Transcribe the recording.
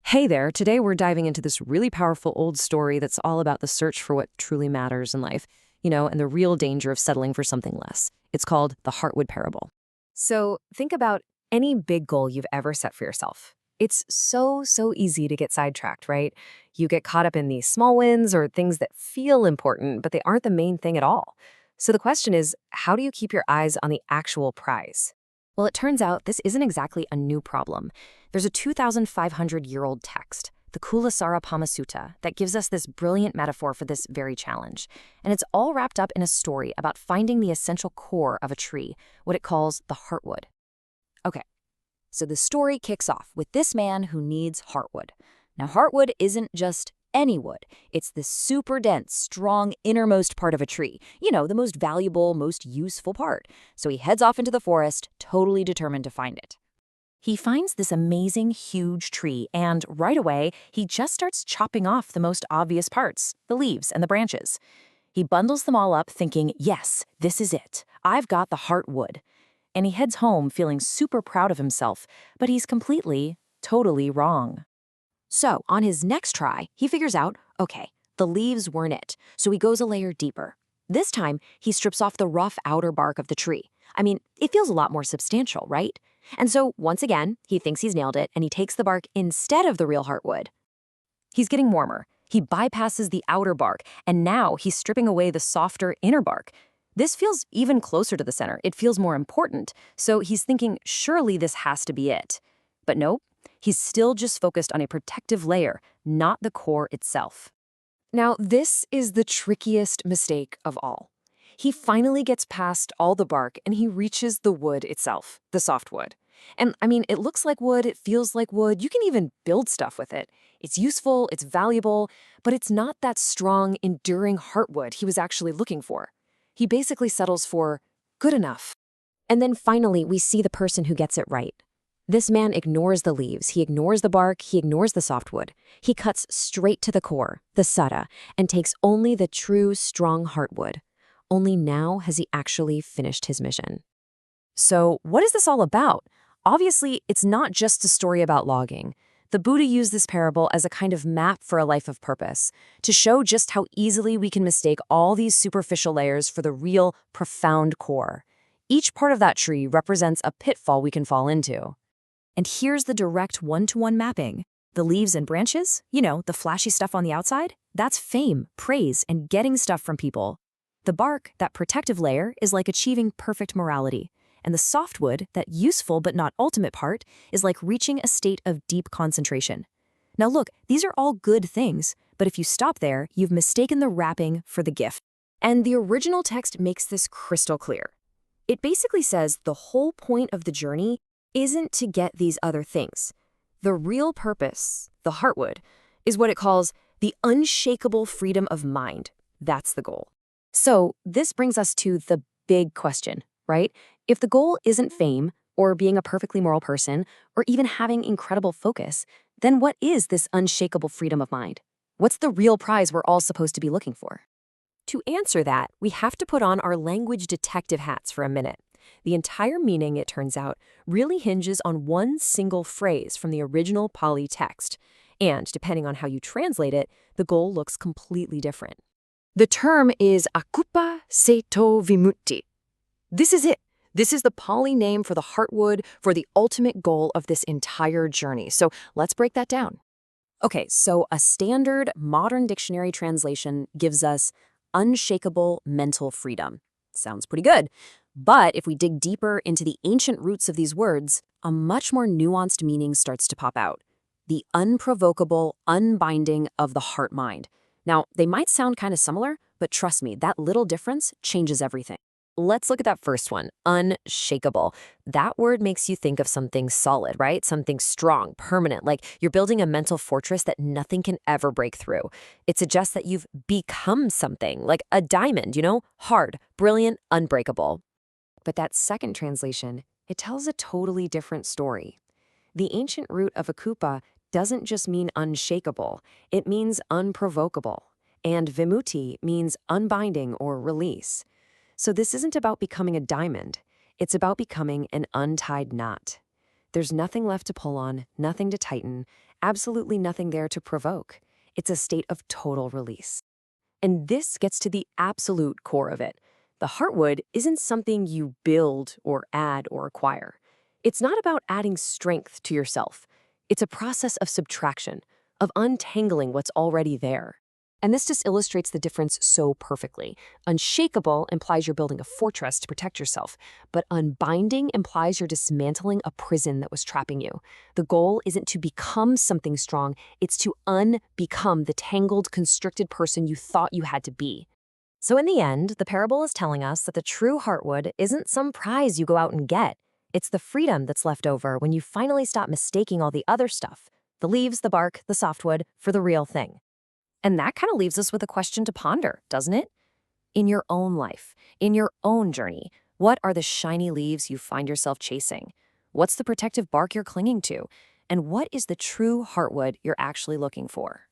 Hey there, today we're diving into this really powerful old story that's all about the search for what truly matters in life, and the real danger of settling for something less. It's called the Heartwood parable. So think about any big goal you've ever set for yourself. It's so easy to get sidetracked, right? You get caught up in these small wins or things that feel important, but they aren't the main thing at all. So the question is, how do you keep your eyes on the actual prize? Well, it turns out this isn't exactly a new problem. There's a 2,500-year-old text, the Cūḻasāropamasutta, that gives us this brilliant metaphor for this very challenge. And it's all wrapped up in a story about finding the essential core of a tree, what it calls the heartwood. Okay, so the story kicks off with this man who needs heartwood. Now, heartwood isn't just any wood. It's the super dense, strong, innermost part of a tree. The most valuable, most useful part. So he heads off into the forest, totally determined to find it. He finds this amazing, huge tree, and right away, he just starts chopping off the most obvious parts, the leaves and the branches. He bundles them all up, thinking, yes, this is it. I've got the heartwood. And he heads home feeling super proud of himself, but he's totally wrong. So, on his next try, he figures out, okay, the leaves weren't it, so he goes a layer deeper. This time, he strips off the rough outer bark of the tree. It feels a lot more substantial, right? And so, once again, he thinks he's nailed it, and he takes the bark instead of the real heartwood. He's getting warmer. He bypasses the outer bark, and now he's stripping away the softer inner bark. This feels even closer to the center. It feels more important. So he's thinking, surely this has to be it. But nope. He's still just focused on a protective layer, not the core itself. Now, this is the trickiest mistake of all. He finally gets past all the bark and he reaches the wood itself, the soft wood. And it looks like wood, it feels like wood, you can even build stuff with it. It's useful, it's valuable, but it's not that strong, enduring heartwood he was actually looking for. He basically settles for good enough. And then finally, we see the person who gets it right. This man ignores the leaves, he ignores the bark, he ignores the softwood. He cuts straight to the core, the sutta, and takes only the true, strong heartwood. Only now has he actually finished his mission. So, what is this all about? Obviously, it's not just a story about logging. The Buddha used this parable as a kind of map for a life of purpose, to show just how easily we can mistake all these superficial layers for the real, profound core. Each part of that tree represents a pitfall we can fall into. And here's the direct one-to-one mapping. The leaves and branches, the flashy stuff on the outside, that's fame, praise, and getting stuff from people. The bark, that protective layer, is like achieving perfect morality. And the softwood, that useful but not ultimate part, is like reaching a state of deep concentration. Now look, these are all good things, but if you stop there, you've mistaken the wrapping for the gift. And the original text makes this crystal clear. It basically says the whole point of the journey isn't to get these other things. The real purpose, the heartwood, is what it calls the unshakable freedom of mind. That's the goal. So this brings us to the big question, right? If the goal isn't fame, or being a perfectly moral person, or even having incredible focus, then what is this unshakable freedom of mind? What's the real prize we're all supposed to be looking for? To answer that, we have to put on our language detective hats for a minute. The entire meaning, it turns out, really hinges on one single phrase from the original Pali text. And depending on how you translate it, the goal looks completely different. The term is akuppā cetovimutti. This is it. This is the Pali name for the heartwood, for the ultimate goal of this entire journey. So let's break that down. Okay, so a standard modern dictionary translation gives us unshakable mental freedom. Sounds pretty good. But if we dig deeper into the ancient roots of these words, a much more nuanced meaning starts to pop out. The unprovocable unbinding of the heart-mind. Now, they might sound kind of similar, but trust me, that little difference changes everything. Let's look at that first one, unshakable. That word makes you think of something solid, right? Something strong, permanent, like you're building a mental fortress that nothing can ever break through. It suggests that you've become something, like a diamond, hard, brilliant, unbreakable. But that second translation, it tells a totally different story. The ancient root of akuppā doesn't just mean unshakable, it means unprovocable. And vimutti means unbinding or release. So this isn't about becoming a diamond. It's about becoming an untied knot. There's nothing left to pull on, nothing to tighten, Absolutely nothing there to provoke. It's a state of total release. And this gets to the absolute core of it. The heartwood isn't something you build or add or acquire. It's not about adding strength to yourself. It's a process of subtraction, of untangling what's already there. And this just illustrates the difference so perfectly. Unshakable implies you're building a fortress to protect yourself, but unbinding implies you're dismantling a prison that was trapping you. The goal isn't to become something strong, it's to unbecome the tangled, constricted person you thought you had to be. So in the end, the parable is telling us that the true heartwood isn't some prize you go out and get. It's the freedom that's left over when you finally stop mistaking all the other stuff, the leaves, the bark, the softwood, for the real thing. And that kind of leaves us with a question to ponder, doesn't it? In your own life, in your own journey, what are the shiny leaves you find yourself chasing? What's the protective bark you're clinging to? And what is the true heartwood you're actually looking for?